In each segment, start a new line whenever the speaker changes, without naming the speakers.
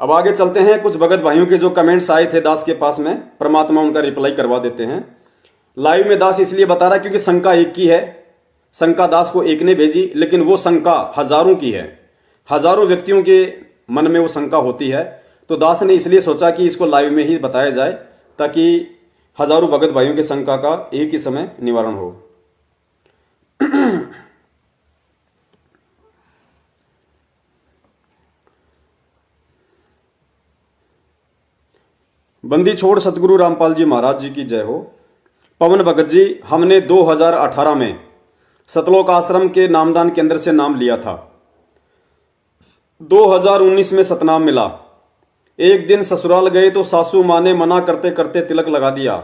अब आगे चलते हैं। कुछ भगत भाइयों के जो कमेंट्स आए थे दास के पास में, परमात्मा उनका रिप्लाई करवा देते हैं। लाइव में दास इसलिए बता रहा है क्योंकि शंका एक की है। शंका दास को एक ने भेजी, लेकिन वो शंका हजारों की है। हजारों व्यक्तियों के मन में वो शंका होती है। तो दास ने इसलिए सोचा कि इसको लाइव में ही बताया जाए, ताकि हजारों भगत भाइयों की शंका का एक ही समय निवारण हो। बंदी छोड़ सतगुरु रामपाल जी महाराज जी की जय हो। पवन भगत जी, हमने 2018 में सतलोक आश्रम के नामदान केंद्र से नाम लिया था। 2019 में सतनाम मिला। एक दिन ससुराल गए तो सासू माँ ने मना करते करते तिलक लगा दिया।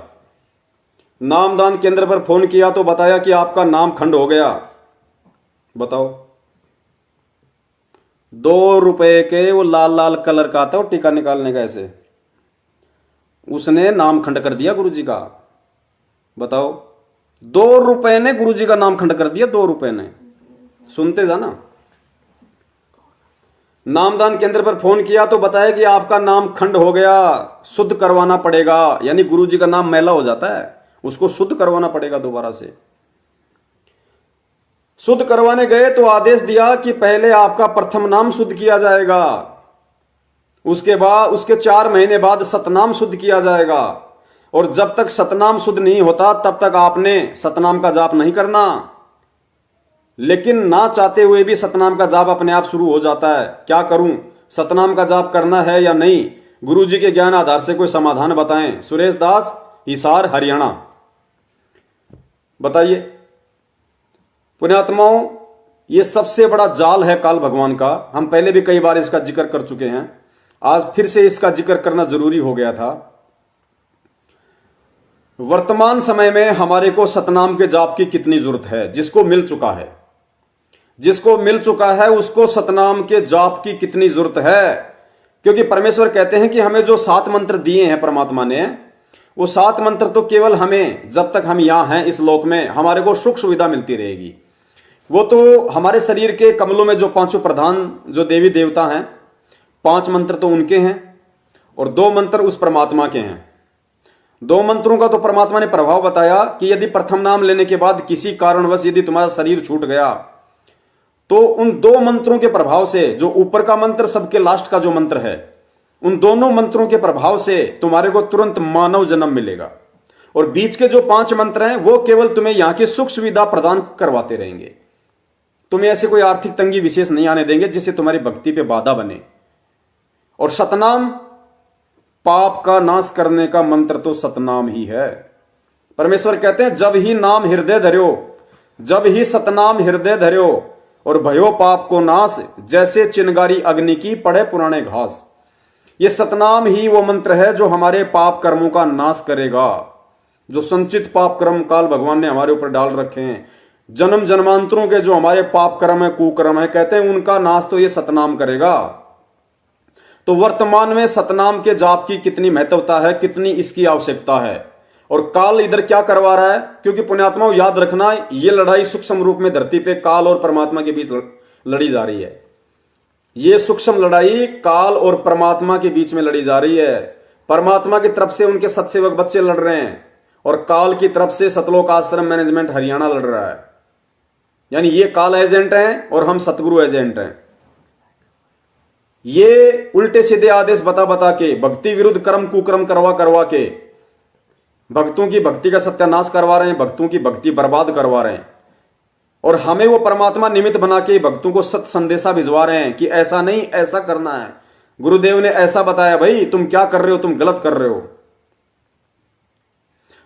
नामदान केंद्र पर फोन किया तो बताया कि आपका नाम खंड हो गया। बताओ, 2 रुपए के वो लाल लाल कलर का आता, वो टीका निकालने का, ऐसे उसने नाम खंड कर दिया गुरुजी का। बताओ, 2 रुपए ने गुरुजी का नाम खंड कर दिया। 2 रुपए ने, सुनते जाना। नामदान केंद्र पर फोन किया तो बताया कि आपका नाम खंड हो गया, शुद्ध करवाना पड़ेगा। यानी गुरुजी का नाम मैला हो जाता है, उसको शुद्ध करवाना पड़ेगा दोबारा से। शुद्ध करवाने गए तो आदेश दिया कि पहले आपका प्रथम नाम शुद्ध किया जाएगा, उसके बाद उसके 4 महीने बाद सतनाम शुद्ध किया जाएगा। और जब तक सतनाम शुद्ध नहीं होता तब तक आपने सतनाम का जाप नहीं करना। लेकिन ना चाहते हुए भी सतनाम का जाप अपने आप शुरू हो जाता है। क्या करूं, सतनाम का जाप करना है या नहीं? गुरुजी के ज्ञान आधार से कोई समाधान बताएं। सुरेश दास, हिसार, हरियाणा। बताइए पुण्यात्माओं, ये सबसे बड़ा जाल है काल भगवान का। हम पहले भी कई बार इसका जिक्र कर चुके हैं, आज फिर से इसका जिक्र करना जरूरी हो गया था। वर्तमान समय में हमारे को सतनाम के जाप की कितनी जरूरत है? जिसको मिल चुका है, जिसको मिल चुका है उसको सतनाम के जाप की कितनी जरूरत है? क्योंकि परमेश्वर कहते हैं कि हमें जो 7 मंत्र दिए हैं परमात्मा ने, वो 7 मंत्र तो केवल हमें, जब तक हम यहां हैं इस लोक में, हमारे को सुख सुविधा मिलती रहेगी। वो तो हमारे शरीर के कमलों में जो 5 प्रधान जो देवी देवता हैं, 5 मंत्र तो उनके हैं और 2 मंत्र उस परमात्मा के हैं। 2 मंत्रों का तो परमात्मा ने प्रभाव बताया कि यदि प्रथम नाम लेने के बाद किसी कारणवश यदि तुम्हारा शरीर छूट गया तो उन 2 मंत्रों के प्रभाव से, जो ऊपर का मंत्र सबके लास्ट का जो मंत्र है, उन दोनों मंत्रों के प्रभाव से तुम्हारे को तुरंत मानव जन्म मिलेगा। और बीच के जो 5 मंत्र हैं वो केवल तुम्हें यहां की सुख सुविधा प्रदान करवाते रहेंगे। तुम्हें ऐसे कोई आर्थिक तंगी विशेष नहीं आने देंगे जिससे तुम्हारी भक्ति पे बाधा बने। और सतनाम, पाप का नाश करने का मंत्र तो सतनाम ही है। परमेश्वर कहते हैं जब ही नाम हृदय धर्यो, जब ही सतनाम हृदय धर्यो और भयो पाप को नाश, जैसे चिनगारी अग्नि की पड़े पुराने घास। ये सतनाम ही वो मंत्र है जो हमारे पाप कर्मों का नाश करेगा। जो संचित पाप कर्म काल भगवान ने हमारे ऊपर डाल रखे हैं, जन्म जन्मांतरों के जो हमारे पाप कर्म है, कुकर्म है, कहते हैं उनका नाश तो ये सतनाम करेगा। तो वर्तमान में सतनाम के जाप की कितनी महत्वता है, कितनी इसकी आवश्यकता है। और काल इधर क्या करवा रहा है? क्योंकि पुण्यात्माओं याद रखना, ये लड़ाई सूक्ष्म रूप में धरती पे काल और परमात्मा के बीच लड़ी जा रही है। ये सूक्ष्म लड़ाई काल और परमात्मा के बीच में लड़ी जा रही है। परमात्मा की तरफ से उनके सत्सेवक बच्चे लड़ रहे हैं और काल की तरफ से सतलोक आश्रम मैनेजमेंट हरियाणा लड़ रहा है। यानी ये काल एजेंट हैं और हम सतगुरु एजेंट हैं। ये उल्टे सीधे आदेश बता बता के, भक्ति विरुद्ध कर्म कुकर्म करवा करवा के भक्तों की भक्ति का सत्यानाश करवा रहे हैं, भक्तों की भक्ति बर्बाद करवा रहे हैं। और हमें वो परमात्मा निमित्त बना के भक्तों को सत्य संदेशा भिजवा रहे हैं कि ऐसा नहीं, ऐसा करना है। गुरुदेव ने ऐसा बताया, भाई तुम क्या कर रहे हो, तुम गलत कर रहे हो।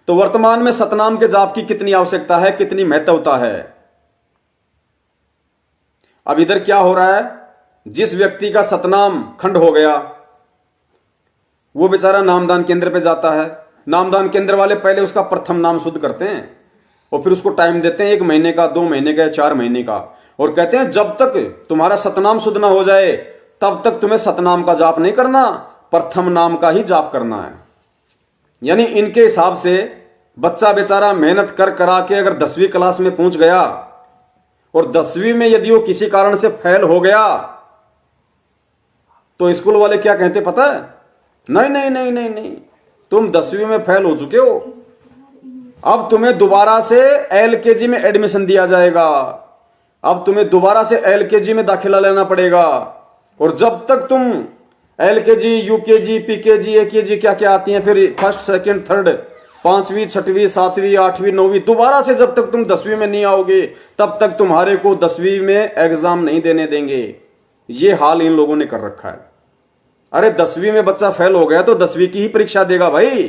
तो वर्तमान में सतनाम के जाप की कितनी आवश्यकता है, कितनी महत्वता है। अब इधर क्या हो रहा है? जिस व्यक्ति का सतनाम खंड हो गया वो बेचारा नामदान केंद्र पे जाता है। नामदान केंद्र वाले पहले उसका प्रथम नाम शुद्ध करते हैं और फिर उसको टाइम देते हैं 1 महीने का, 2 महीने का, 4 महीने का, और कहते हैं जब तक तुम्हारा सतनाम शुद्ध ना हो जाए तब तक तुम्हें सतनाम का जाप नहीं करना, प्रथम नाम का ही जाप करना है। यानी इनके हिसाब से बच्चा बेचारा मेहनत कर करा के अगर 10वीं क्लास में पहुंच गया और 10वीं में यदि वो किसी कारण से फेल हो गया तो स्कूल वाले क्या कहते पता है? नहीं नहीं नहीं नहीं नहीं, तुम 10वीं में फेल हो चुके हो, अब तुम्हें दोबारा से एलकेजी में एडमिशन दिया जाएगा, अब तुम्हें दोबारा से एलकेजी में दाखिला लेना पड़ेगा। और जब तक तुम एलकेजी, यूकेजी, पीकेजी, एकेजी क्या क्या आती हैं, फिर फर्स्ट, सेकंड, थर्ड, 5वीं, 6वीं, 7वीं, 8वीं, 9वीं, दोबारा से जब तक तुम 10वीं में नहीं आओगे तब तक तुम्हारे को 10वीं में एग्जाम नहीं देने देंगे। ये हाल इन लोगों ने कर रखा है। अरे 10वीं में बच्चा फेल हो गया तो 10वीं की ही परीक्षा देगा भाई,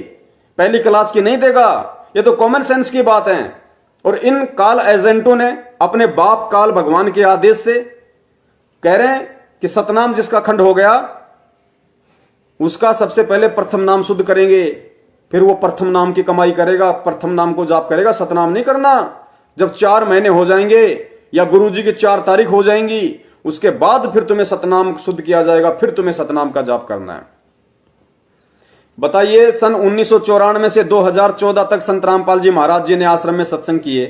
पहली क्लास की नहीं देगा। ये तो कॉमन सेंस की बात है। और इन काल एजेंटों ने अपने बाप काल भगवान के आदेश से कह रहे हैं कि सतनाम जिसका खंड हो गया उसका सबसे पहले प्रथम नाम शुद्ध करेंगे, फिर वो प्रथम नाम की कमाई करेगा, प्रथम नाम को जाप करेगा, सतनाम नहीं करना। जब 4 महीने हो जाएंगे या गुरुजी की 4 तारीख हो जाएंगी उसके बाद फिर तुम्हें सतनाम शुद्ध किया जाएगा, फिर तुम्हें सतनाम का जाप करना है। बताइए, सन 1994 से 2014 तक संत रामपाल जी महाराज जी ने आश्रम में सत्संग किए,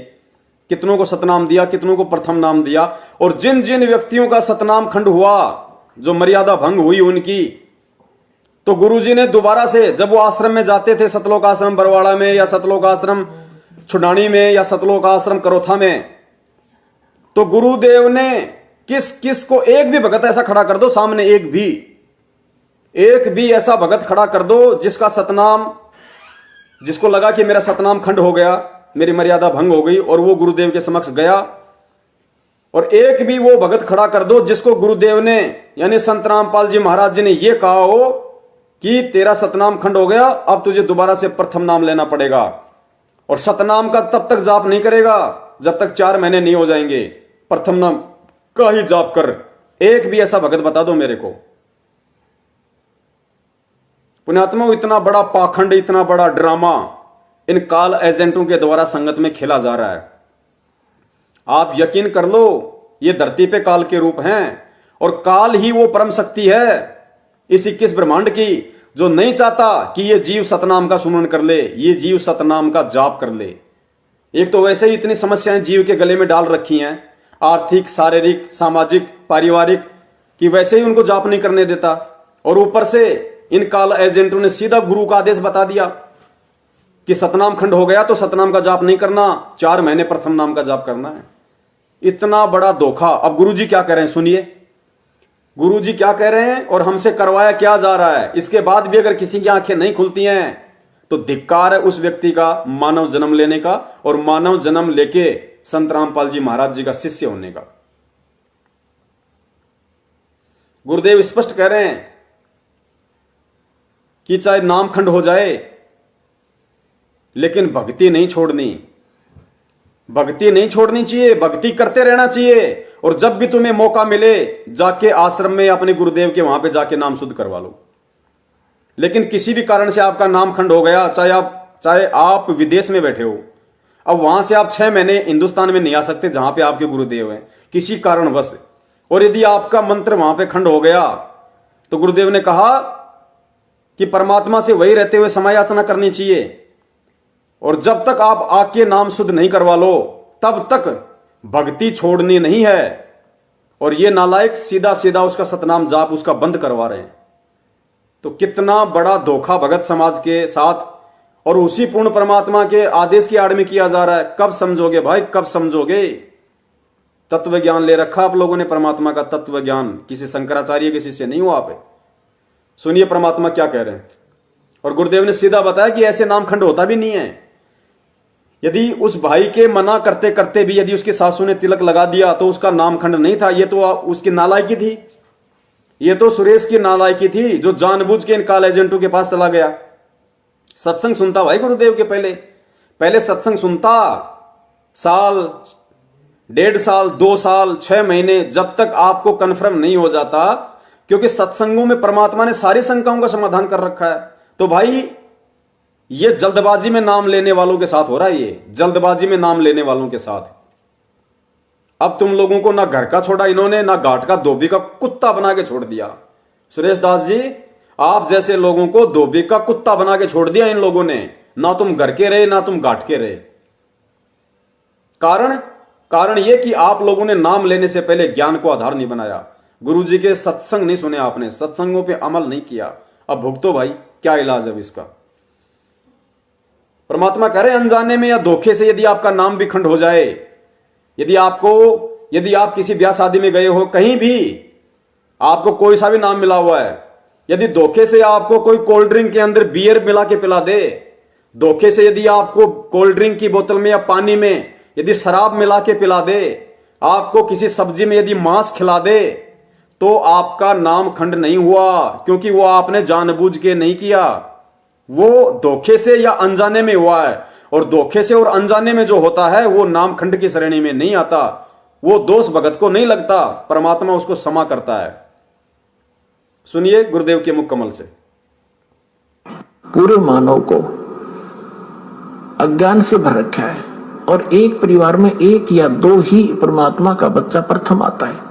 कितनों को सतनाम दिया, कितनों को प्रथम नाम दिया। और जिन जिन व्यक्तियों का सतनाम खंड हुआ, जो मर्यादा भंग हुई उनकी, तो गुरुजी ने दोबारा से जब वो आश्रम में जाते थे, सतलोक आश्रम बरवाड़ा में या सतलोक आश्रम छुडानी में या सतलोक आश्रम करोथा में, तो गुरुदेव ने किस किस को, एक भी भगत ऐसा खड़ा कर दो सामने, एक भी ऐसा भगत खड़ा कर दो जिसका सतनाम, जिसको लगा कि मेरा सतनाम खंड हो गया, मेरी मर्यादा भंग हो गई और वो गुरुदेव के समक्ष गया। और एक भी वो भगत खड़ा कर दो जिसको गुरुदेव ने यानी संत रामपाल जी महाराज जी ने ये कहा हो कि तेरा सतनाम खंड हो गया, अब तुझे दोबारा से प्रथम नाम लेना पड़ेगा। और सतनाम का तब तक जाप नहीं करेगा जब तक 4 महीने नहीं हो जाएंगे, प्रथम नाम का ही जाप कर। एक भी ऐसा भगत बता दो मेरे को। पुण्यात्मा, इतना बड़ा पाखंड, इतना बड़ा ड्रामा इन काल एजेंटों के द्वारा संगत में खेला जा रहा है। आप यकीन कर लो, ये धरती पे काल के रूप हैं और काल ही वो परम शक्ति है इस 21 ब्रह्मांड की, जो नहीं चाहता कि ये जीव सतनाम का सुमरण कर ले, ये जीव सतनाम का जाप कर ले। एक तो वैसे ही इतनी समस्याएं जीव के गले में डाल रखी हैं, आर्थिक, शारीरिक, सामाजिक, पारिवारिक, कि वैसे ही उनको जाप नहीं करने देता। और ऊपर से इन काल एजेंटों ने सीधा गुरु का आदेश बता दिया कि सतनाम खंड हो गया तो सतनाम का जाप नहीं करना, 4 महीने प्रथम नाम का जाप करना है। इतना बड़ा धोखा। अब गुरुजी क्या कह रहे हैं सुनिए, गुरुजी क्या कह रहे हैं और हमसे करवाया क्या जा रहा है। इसके बाद भी अगर किसी की आंखें नहीं खुलती हैं तो धिक्कार है उस व्यक्ति का मानव जन्म लेने का और मानव जन्म लेके संत रामपाल जी महाराज जी का शिष्य होने का। गुरुदेव स्पष्ट कह रहे हैं कि चाहे नाम खंड हो जाए लेकिन भक्ति नहीं छोड़नी, भक्ति नहीं छोड़नी चाहिए, भक्ति करते रहना चाहिए। और जब भी तुम्हें मौका मिले जाके आश्रम में अपने गुरुदेव के वहां पे जाके नाम शुद्ध करवा लो। लेकिन किसी भी कारण से आपका नाम खंड हो गया, चाहे आप विदेश में बैठे हो, अब वहां से आप 6 महीने हिंदुस्तान में नहीं आ सकते जहां पे आपके गुरुदेव हैं किसी कारणवश, और यदि आपका मंत्र वहां पे खंड हो गया तो गुरुदेव ने कहा कि परमात्मा से वही रहते हुए समय याचना करनी चाहिए। और जब तक आप आके नाम शुद्ध नहीं करवा लो तब तक भक्ति छोड़नी नहीं है। और ये नालायक सीधा सीधा उसका सतनाम जाप उसका बंद करवा रहे हैं। तो कितना बड़ा धोखा भगत समाज के साथ और उसी पूर्ण परमात्मा के आदेश की आड़ में किया जा रहा है। कब समझोगे भाई, कब समझोगे? तत्व ज्ञान ले रखा आप लोगों ने, परमात्मा का तत्व ज्ञान। किसी शंकराचार्य के शिष्य नहीं हो आप। सुनिए परमात्मा क्या कह रहे हैं। और गुरुदेव ने सीधा बताया कि ऐसे नाम खंड होता भी नहीं है। यदि उस भाई के मना करते करते भी यदि उसकी सासू ने तिलक लगा दिया तो उसका नाम खंड नहीं था। ये तो उसकी नालायकी थी, ये तो सुरेश की नालायकी थी जो जानबूझ के इन काल एजेंटों के पास चला गया। सत्संग सुनता भाई गुरुदेव के पहले सत्संग सुनता, साल, 1.5 साल, 2 साल, 6 महीने, जब तक आपको कन्फर्म नहीं हो जाता, क्योंकि सत्संगों में परमात्मा ने सारी शंकाओं का समाधान कर रखा है। तो भाई ये जल्दबाजी में नाम लेने वालों के साथ हो रहा है, ये जल्दबाजी में नाम लेने वालों के साथ। अब तुम लोगों को ना घर का छोड़ा इन्होंने, ना घाट का धोबी का कुत्ता बना के छोड़ दिया। सुरेश दास जी, आप जैसे लोगों को धोबी का कुत्ता बना के छोड़ दिया इन लोगों ने। ना तुम घर के रहे ना तुम घाट के रहे। कारण यह कि आप लोगों ने नाम लेने से पहले ज्ञान को आधार नहीं बनाया। गुरु जी के सत्संग नहीं सुने आपने, सत्संगों पे अमल नहीं किया, अब भुगतो भाई, क्या इलाज है इसका। परमात्मा कह रहे अनजाने में या धोखे से यदि आपका नाम भी खंड हो जाए, यदि आप किसी ब्याह शादी में गए हो, कहीं भी आपको कोई सा भी नाम मिला हुआ है, यदि धोखे से आपको कोई कोल्ड ड्रिंक के अंदर बियर मिला के पिला दे, धोखे से यदि आपको कोल्ड ड्रिंक की बोतल में या पानी में यदि शराब मिला के पिला दे, आपको किसी सब्जी में यदि मांस खिला दे, तो आपका नाम खंड नहीं हुआ, क्योंकि वो आपने जानबूझ के नहीं किया, वो धोखे से या अनजाने में हुआ है। और धोखे से और अनजाने में जो होता है वो नाम खंड की श्रेणी में नहीं आता, वो दोष भगत को नहीं लगता, परमात्मा उसको क्षमा करता है। सुनिए गुरुदेव के मुख कमल से।
पूरे मानव को अज्ञान से भर रखा है और एक परिवार में एक या दो ही परमात्मा का बच्चा प्रथम आता है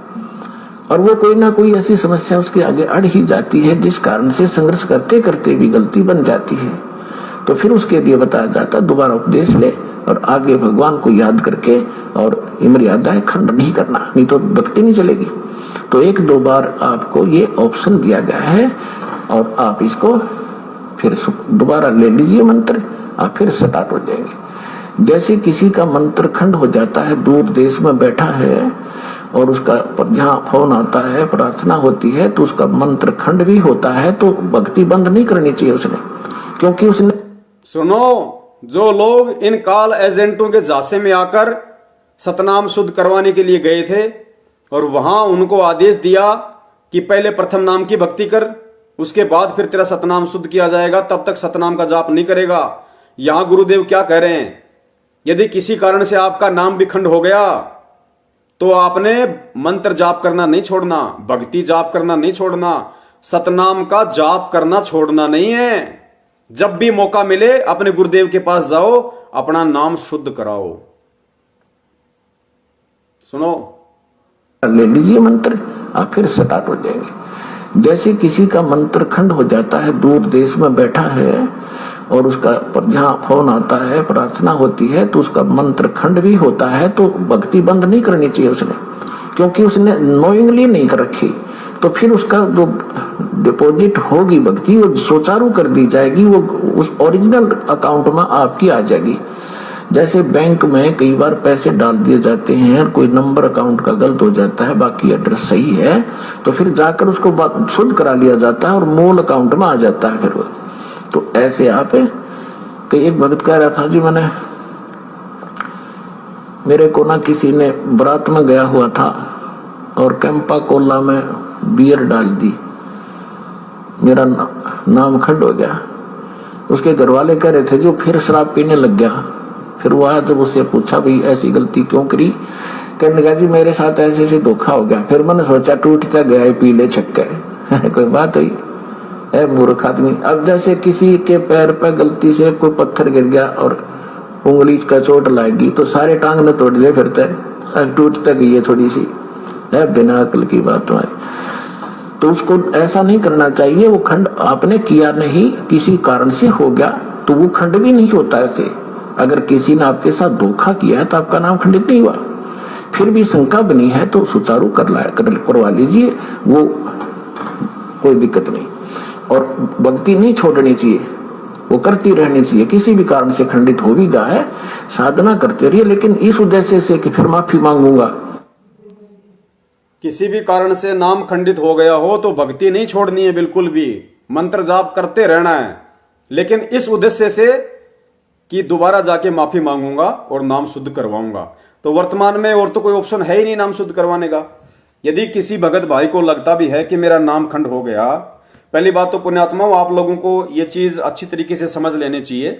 और वो कोई ना कोई ऐसी समस्या उसके आगे अड़ ही जाती है जिस कारण से संघर्ष करते करते भी गलती बन जाती है। तो फिर उसके लिए बताया जाता है दोबारा उपदेश ले और आगे भगवान को याद करके और मर्यादाएं खंड नहीं करना, नहीं तो भक्ति नहीं चलेगी। तो एक दो बार आपको ये ऑप्शन दिया गया है और आप इसको फिर दोबारा ले लीजिए मंत्र, आप फिर स्टार्ट हो जाएंगे। जैसे किसी का मंत्र खंड हो जाता है, दूर देश में बैठा है और उसका जहाँ फोन आता है, प्रार्थना होती है, तो उसका मंत्र खंड भी होता है, तो भक्ति बंद नहीं करनी चाहिए उसने, क्योंकि उसने।
सुनो, जो लोग इन काल एजेंटों के झांसे में आकर सतनाम शुद्ध करवाने के लिए गए थे और वहां उनको आदेश दिया कि पहले प्रथम नाम की भक्ति कर, उसके बाद फिर तेरा सतनाम शुद्ध किया जाएगा, तब तक सतनाम का जाप नहीं करेगा। यहां गुरुदेव क्या कह रहे हैं, यदि किसी कारण से आपका नाम भी खंड हो गया तो आपने मंत्र जाप करना नहीं छोड़ना, भक्ति जाप करना नहीं छोड़ना, सतनाम का जाप करना छोड़ना नहीं है। जब भी मौका मिले अपने गुरुदेव के पास जाओ, अपना नाम शुद्ध कराओ। सुनो,
ले लीजिए मंत्र, आप फिर स्टार्ट हो जाएंगे। जैसे किसी का मंत्र खंड हो जाता है, दूर देश में बैठा है और उसका जहाँ फोन आता है, प्रार्थना होती है, तो उसका मंत्र खंड भी होता है, तो भक्ति बंद नहीं करनी चाहिए उसने, क्योंकि उसने नोइंगली नहीं कर रखी। तो फिर उसका जो डिपॉजिट होगी भक्ति वो सुचारू कर दी जाएगी, वो उस ओरिजिनल अकाउंट में आपकी आ जाएगी। जैसे बैंक में कई बार पैसे डाल दिए जाते हैं और कोई नंबर अकाउंट का गलत हो जाता है, बाकी एड्रेस सही है, तो फिर जाकर उसको शुद्ध करा लिया जाता है और मूल अकाउंट में आ जाता है फिर वो। तो ऐसे आप कई एक भगत कह रहा था जी, मेरे को ना किसी ने बारात में गया हुआ था और कैंपा कोला में बियर डाल दी, मेरा नाम खंड हो गया। उसके घर वाले कह रहे थे जो फिर शराब पीने लग गया। फिर वो आया, जब उससे पूछा भाई ऐसी गलती क्यों करी, कहने लगा जी मेरे साथ ऐसे ऐसे धोखा हो गया। फिर मैंने सोचा टूटता गया पी ले छक्के कोई बात हुई है मूर्ख आदमी। अब जैसे किसी के पैर पे गलती से कोई पत्थर गिर गया और उंगली का चोट लगेगी तो सारे टांग में तोड़ ले फिरता है, टूट तक ये थोड़ी सी है, बिना अकल की बात हमारी। तो उसको ऐसा नहीं करना चाहिए। वो खंड आपने किया नहीं, किसी कारण से हो गया तो वो खंड भी नहीं होता ऐसे। अगर किसी ने आपके साथ धोखा किया है तो आपका नाम खंडित नहीं हुआ। फिर भी शंका बनी है तो सुचारू करवा लीजिए, वो कोई दिक्कत नहीं। और भक्ति नहीं छोड़नी चाहिए, वो करती रहनी चाहिए। किसी भी कारण से खंडित हो भी गया है, साधना करते रहिए, लेकिन इस उद्देश्य से कि फिर माफी मांगूंगा।
किसी भी कारण से नाम खंडित हो गया हो तो भक्ति नहीं छोड़नी है बिल्कुल भी, मंत्र जाप करते रहना है, लेकिन इस उद्देश्य से कि दोबारा जाके माफी मांगूंगा और नाम शुद्ध करवाऊंगा। तो वर्तमान में और तो कोई ऑप्शन है ही नहीं नाम शुद्ध करवाने का। यदि किसी भगत भाई को लगता भी है कि मेरा नाम खंड हो गया, पहली बात तो पुण्यात्माओं आप लोगों को ये चीज अच्छी तरीके से समझ लेनी चाहिए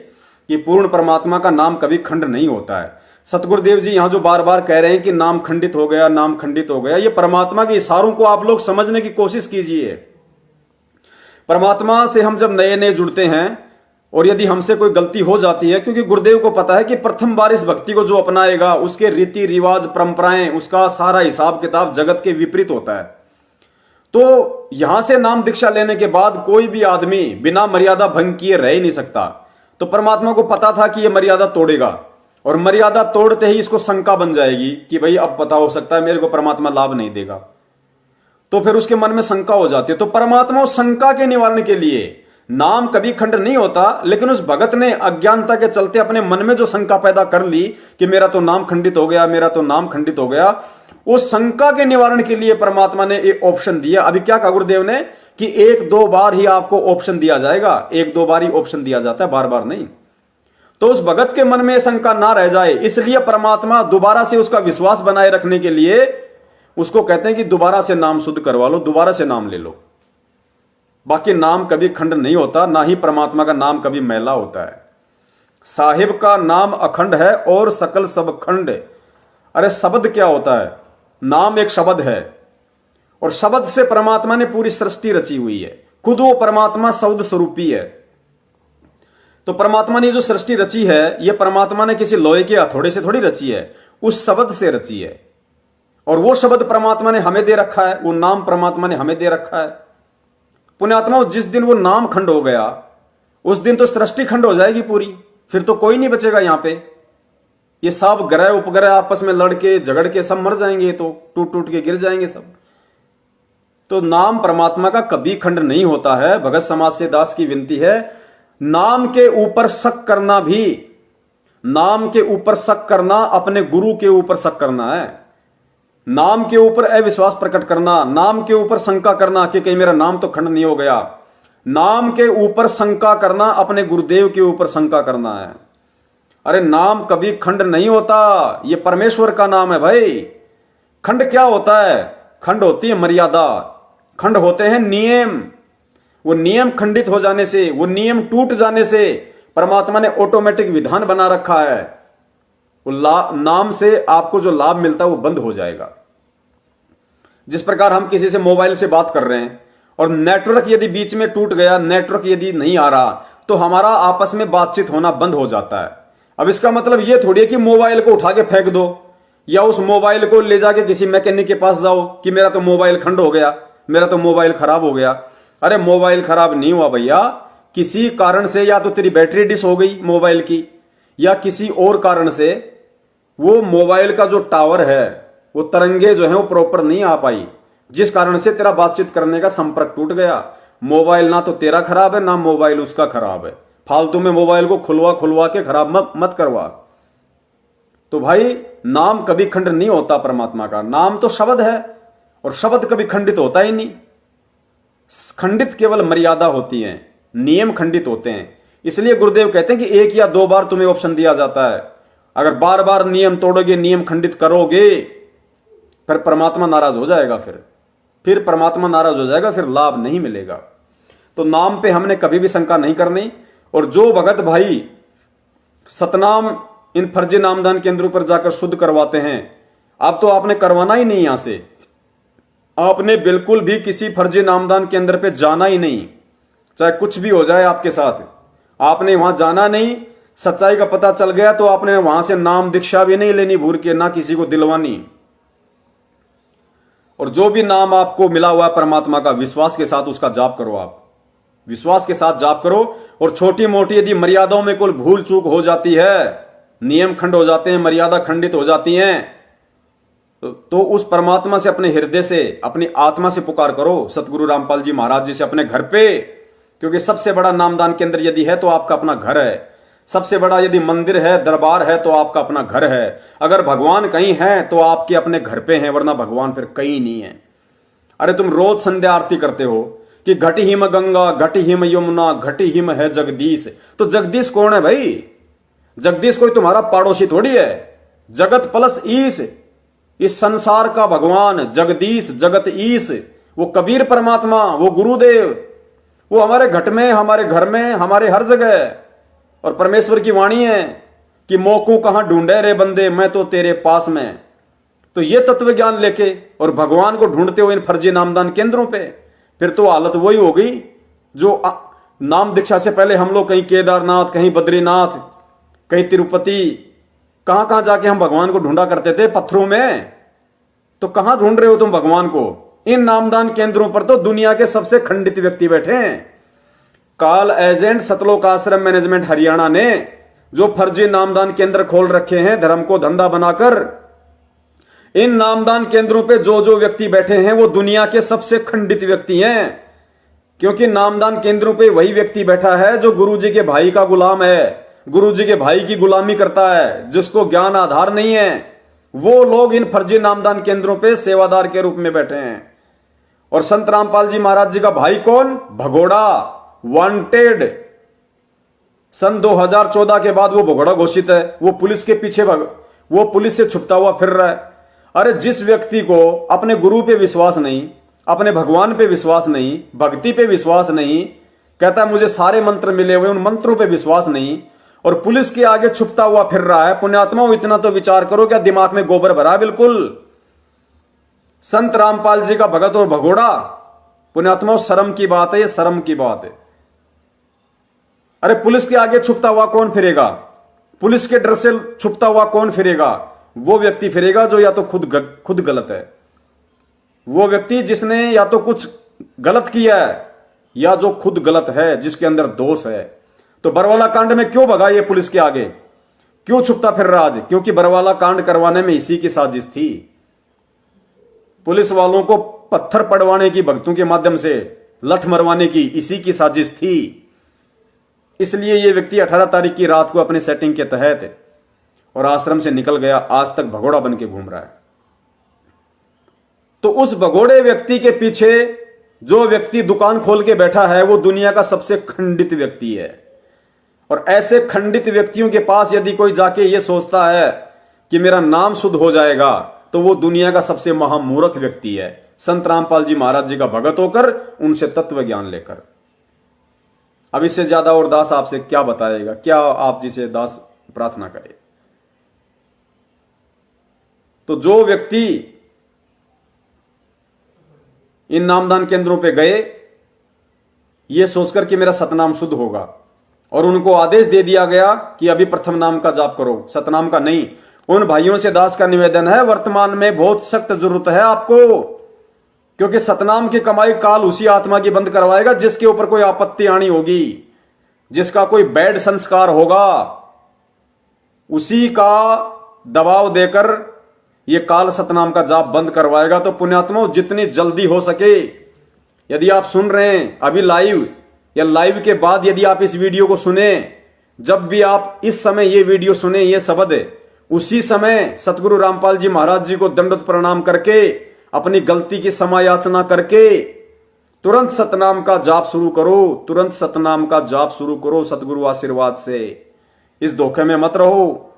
कि पूर्ण परमात्मा का नाम कभी खंड नहीं होता है। सतगुरुदेव जी यहां जो बार बार कह रहे हैं कि नाम खंडित हो गया, नाम खंडित हो गया, ये परमात्मा के इशारों को आप लोग समझने की कोशिश कीजिए। परमात्मा से हम जब नए नए जुड़ते हैं और यदि हमसे कोई गलती हो जाती है, क्योंकि गुरुदेव को पता है कि प्रथम बार इस भक्ति को जो अपनाएगा उसके रीति रिवाज परंपराएं, उसका सारा हिसाब किताब जगत के विपरीत होता है। तो यहां से नाम दीक्षा लेने के बाद कोई भी आदमी बिना मर्यादा भंग किए रह ही नहीं सकता। तो परमात्मा को पता था कि यह मर्यादा तोड़ेगा और मर्यादा तोड़ते ही इसको शंका बन जाएगी कि भाई अब पता हो सकता है मेरे को परमात्मा लाभ नहीं देगा। तो फिर उसके मन में शंका हो जाती है। तो परमात्मा उस शंका के निवारण के लिए, नाम कभी खंड नहीं होता, लेकिन उस भगत ने अज्ञानता के चलते अपने मन में जो शंका पैदा कर ली कि मेरा तो नाम खंडित हो गया, मेरा तो नाम खंडित हो गया, उस शंका के निवारण के लिए परमात्मा ने एक ऑप्शन दिया। अभी क्या कहा गुरुदेव ने कि एक दो बार ही आपको ऑप्शन दिया जाएगा, एक दो बार ही ऑप्शन दिया जाता है, बार बार नहीं। तो उस भगत के मन में शंका ना रह जाए, इसलिए परमात्मा दोबारा से उसका विश्वास बनाए रखने के लिए उसको कहते हैं कि दोबारा से नाम शुद्ध करवा लो, दोबारा से नाम ले लो। बाकी नाम कभी खंड नहीं होता, ना ही परमात्मा का नाम कभी मैला होता है। साहिब का नाम अखंड है और सकल सब खंड। अरे शब्द क्या होता है? नाम एक शब्द है, और शब्द से परमात्मा ने पूरी सृष्टि रची हुई है। खुद वो परमात्मा शब्द स्वरूपी है। तो परमात्मा ने जो सृष्टि रची है, ये परमात्मा ने किसी लोहे के हथौड़े से थोड़ी रची है, उस शब्द से रची है। और वो शब्द परमात्मा ने हमें दे रखा है, वो नाम परमात्मा ने हमें दे रखा है। पुण्यात्मा, जिस दिन वो नाम खंड हो गया, उस दिन तो सृष्टि खंड हो जाएगी पूरी, फिर तो कोई नहीं बचेगा यहां पे। ये सब ग्रह उपग्रह आपस में लड़के झगड़ के सब मर जाएंगे, तो टूट टूट के गिर जाएंगे सब। तो नाम परमात्मा का कभी खंड नहीं होता है। भगत समाज से दास की विनती है, नाम के ऊपर शक करना भी, नाम के ऊपर शक करना अपने गुरु के ऊपर शक करना है। नाम के ऊपर अविश्वास प्रकट करना, नाम के ऊपर शंका करना कि कहीं मेरा नाम तो खंड नहीं हो गया, नाम के ऊपर शंका करना अपने गुरुदेव के ऊपर शंका करना है। अरे नाम कभी खंड नहीं होता, ये परमेश्वर का नाम है भाई। खंड क्या होता है? खंड होती है मर्यादा, खंड होते हैं नियम। वो नियम खंडित हो जाने से, वो नियम टूट जाने से परमात्मा ने ऑटोमेटिक विधान बना रखा है। वो नाम से आपको जो लाभ मिलता है वो बंद हो जाएगा। जिस प्रकार हम किसी से मोबाइल से बात कर रहे हैं और नेटवर्क यदि बीच में टूट गया, नेटवर्क यदि नहीं आ रहा, तो हमारा आपस में बातचीत होना बंद हो जाता है। अब इसका मतलब ये थोड़ी है कि मोबाइल को उठा के फेंक दो, या उस मोबाइल को ले जाके किसी मैकेनिक के पास जाओ कि मेरा तो मोबाइल खंड हो गया, मेरा तो मोबाइल खराब हो गया। अरे मोबाइल खराब नहीं हुआ भैया, किसी कारण से या तो तेरी बैटरी डिस हो गई मोबाइल की, या किसी और कारण से वो मोबाइल का जो टावर है, वो तरंगे जो है वो प्रॉपर नहीं आ पाई, जिस कारण से तेरा बातचीत करने का संपर्क टूट गया। मोबाइल ना तो तेरा खराब है, ना मोबाइल उसका खराब है। फालतू में मोबाइल को खुलवा के खराब मत करवा। तो भाई नाम कभी खंड नहीं होता परमात्मा का। नाम तो शब्द है, और शब्द कभी खंडित होता ही नहीं। खंडित केवल मर्यादा होती है, नियम खंडित होते हैं। इसलिए गुरुदेव कहते हैं कि एक या दो बार तुम्हें ऑप्शन दिया जाता है। अगर बार बार नियम तोड़ोगे, नियम खंडित करोगे, फिर परमात्मा नाराज हो जाएगा। फिर परमात्मा नाराज हो जाएगा, फिर लाभ नहीं मिलेगा। तो नाम पे हमने कभी भी शंका नहीं करनी। और जो भगत भाई सतनाम इन फर्जी नामदान केंद्रों पर जाकर शुद्ध करवाते हैं, अब तो आपने करवाना ही नहीं। यहां से आपने बिल्कुल भी किसी फर्जी नामदान केंद्र पे जाना ही नहीं, चाहे कुछ भी हो जाए आपके साथ। आपने वहां जाना नहीं। सच्चाई का पता चल गया तो आपने वहां से नाम दीक्षा भी नहीं लेनी भूल के, ना किसी को दिलवानी। और जो भी नाम आपको मिला हुआ है परमात्मा का, विश्वास के साथ उसका जाप करो। आप विश्वास के साथ जाप करो। और छोटी मोटी यदि मर्यादाओं में कोई भूल चूक हो जाती है, नियम खंड हो जाते हैं, मर्यादा खंडित हो जाती हैं, तो उस परमात्मा से अपने हृदय से, अपनी आत्मा से पुकार करो। सतगुरु रामपाल जी महाराज जी से अपने घर पे, क्योंकि सबसे बड़ा नामदान केंद्र यदि है तो आपका अपना घर है। सबसे बड़ा यदि मंदिर है, दरबार है, तो आपका अपना घर है। अगर भगवान कहीं है तो आपके अपने घर पे हैं, वरना भगवान फिर कहीं नहीं है। अरे तुम रोज संध्या आरती करते हो कि घट हिम गंगा, घट हिम यमुना, घट हिम है जगदीश। तो जगदीश कौन है भाई? जगदीश कोई तुम्हारा पड़ोसी थोड़ी है। जगत प्लस ईश, इस संसार का भगवान जगदीश, जगत ईश, वो कबीर परमात्मा, वो गुरुदेव, वो हमारे घट में, हमारे घर में, हमारे हर जगह। और परमेश्वर की वाणी है कि मोकू कहां ढूंढे रे बंदे, मैं तो तेरे पास में। तो ये तत्व ज्ञान लेके और भगवान को ढूंढते हुए इन फर्जी नामदान केंद्रों पे, फिर तो हालत वही हो गई जो नाम दीक्षा से पहले हम लोग कहीं केदारनाथ, कहीं बद्रीनाथ, कहीं तिरुपति, कहां कहां जाके हम भगवान को ढूंढा करते थे, पत्थरों में। तो कहां ढूंढ रहे हो तुम भगवान को? इन नामदान केंद्रों पर तो दुनिया के सबसे खंडित व्यक्ति बैठे हैं। काल एजेंट सतलोक आश्रम मैनेजमेंट हरियाणा ने जो फर्जी नामदान केंद्र खोल रखे हैं धर्म को धंधा बनाकर, इन नामदान केंद्रों पे जो जो व्यक्ति बैठे हैं वो दुनिया के सबसे खंडित व्यक्ति हैं, क्योंकि नामदान केंद्रों पे वही व्यक्ति बैठा है जो गुरुजी के भाई का गुलाम है, गुरुजी के भाई की गुलामी करता है, जिसको ज्ञान आधार नहीं है। वो लोग इन फर्जी नामदान केंद्रों पे सेवादार के रूप में बैठे हैं। और संत रामपाल जी महाराज जी का भाई कौन? भगोड़ा, वांटेड। सन 2014 के बाद वो भगोड़ा घोषित है। वो पुलिस के पीछे वो पुलिस से छुपता हुआ फिर रहा है। अरे जिस व्यक्ति को अपने गुरु पे विश्वास नहीं, अपने भगवान पे विश्वास नहीं, भक्ति पे विश्वास नहीं, कहता है मुझे सारे मंत्र मिले हुए, उन मंत्रों पे विश्वास नहीं, और पुलिस के आगे छुपता हुआ फिर रहा है। पुण्यात्माओं, इतना तो विचार करो, क्या दिमाग में गोबर भरा? बिल्कुल। संत रामपाल जी का भगत और भगोड़ा, पुण्यात्माओं, शर्म की बात है, ये शर्म की बात है। अरे पुलिस के आगे छुपता हुआ कौन फिरेगा? पुलिस के डर से छुपता हुआ कौन फिरेगा? वो व्यक्ति फिरेगा जो या तो खुद गलत है, वो व्यक्ति जिसने या तो कुछ गलत किया है या जो खुद गलत है, जिसके अंदर दोष है। तो बरवाला कांड में क्यों भगा ये पुलिस के आगे? क्यों छुपता फिर रहा आज? क्योंकि बरवाला कांड करवाने में इसी की साजिश थी। पुलिस वालों को पत्थर पड़वाने की, भक्तों के माध्यम से लठ मरवाने की इसी की साजिश थी। इसलिए ये व्यक्ति 18 तारीख की रात को अपनी सेटिंग के तहत और आश्रम से निकल गया, आज तक भगोड़ा बन के घूम रहा है। तो उस भगोड़े व्यक्ति के पीछे जो व्यक्ति दुकान खोल के बैठा है वो दुनिया का सबसे खंडित व्यक्ति है। और ऐसे खंडित व्यक्तियों के पास यदि कोई जाके ये सोचता है कि मेरा नाम शुद्ध हो जाएगा, तो वो दुनिया का सबसे महामूर्ख व्यक्ति है। संत रामपाल जी महाराज जी का भगत होकर, उनसे तत्व ज्ञान लेकर। अब इससे ज्यादा और दास आपसे क्या बताएगा? क्या आप जिसे दास प्रार्थना करे? तो जो व्यक्ति इन नामदान केंद्रों पे गए ये सोचकर कि मेरा सतनाम शुद्ध होगा, और उनको आदेश दे दिया गया कि अभी प्रथम नाम का जाप करो, सतनाम का नहीं, उन भाइयों से दास का निवेदन है, वर्तमान में बहुत सख्त जरूरत है आपको, क्योंकि सतनाम की कमाई काल उसी आत्मा की बंद करवाएगा जिसके ऊपर कोई आपत्ति आनी होगी, जिसका कोई बैड संस्कार होगा, उसी का दबाव देकर ये काल सतनाम का जाप बंद करवाएगा। तो पुण्यात्माओं, जितनी जल्दी हो सके, यदि आप सुन रहे हैं अभी लाइव या लाइव के बाद यदि आप इस वीडियो को सुने, जब भी आप इस समय ये वीडियो सुने, ये शब्द, उसी समय सतगुरु रामपाल जी महाराज जी को दंडवत प्रणाम करके, अपनी गलती की क्षमा याचना करके तुरंत सतनाम का जाप शुरू करो, तुरंत सतनाम का जाप शुरू करो सतगुरु आशीर्वाद से। इस धोखे में मत रहो।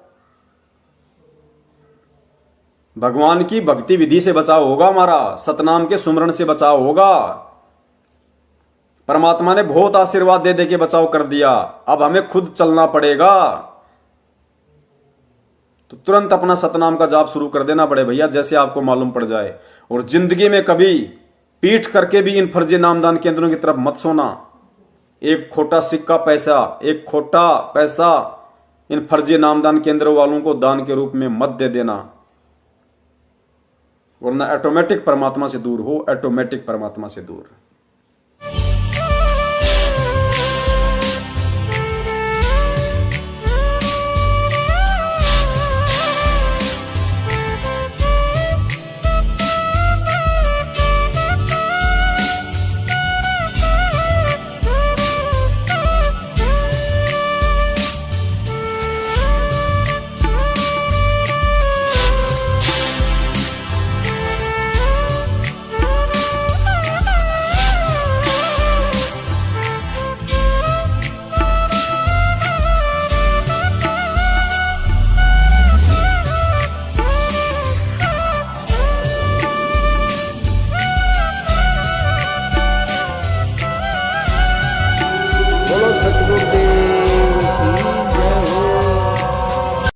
भगवान की भक्ति विधि से बचाव होगा हमारा, सतनाम के सुमरण से बचाव होगा। परमात्मा ने बहुत आशीर्वाद दे दे के बचाव कर दिया, अब हमें खुद चलना पड़ेगा। तो तुरंत अपना सतनाम का जाप शुरू कर देना बड़े भैया, जैसे आपको मालूम पड़ जाए। और जिंदगी में कभी पीठ करके भी इन फर्जी नामदान केंद्रों की तरफ मत सोना। एक खोटा सिक्का पैसा, एक खोटा पैसा इन फर्जी नामदान केंद्रों वालों को दान के रूप में मत दे देना, वरना ऑटोमेटिक परमात्मा से दूर हो, ऑटोमेटिक परमात्मा से दूर।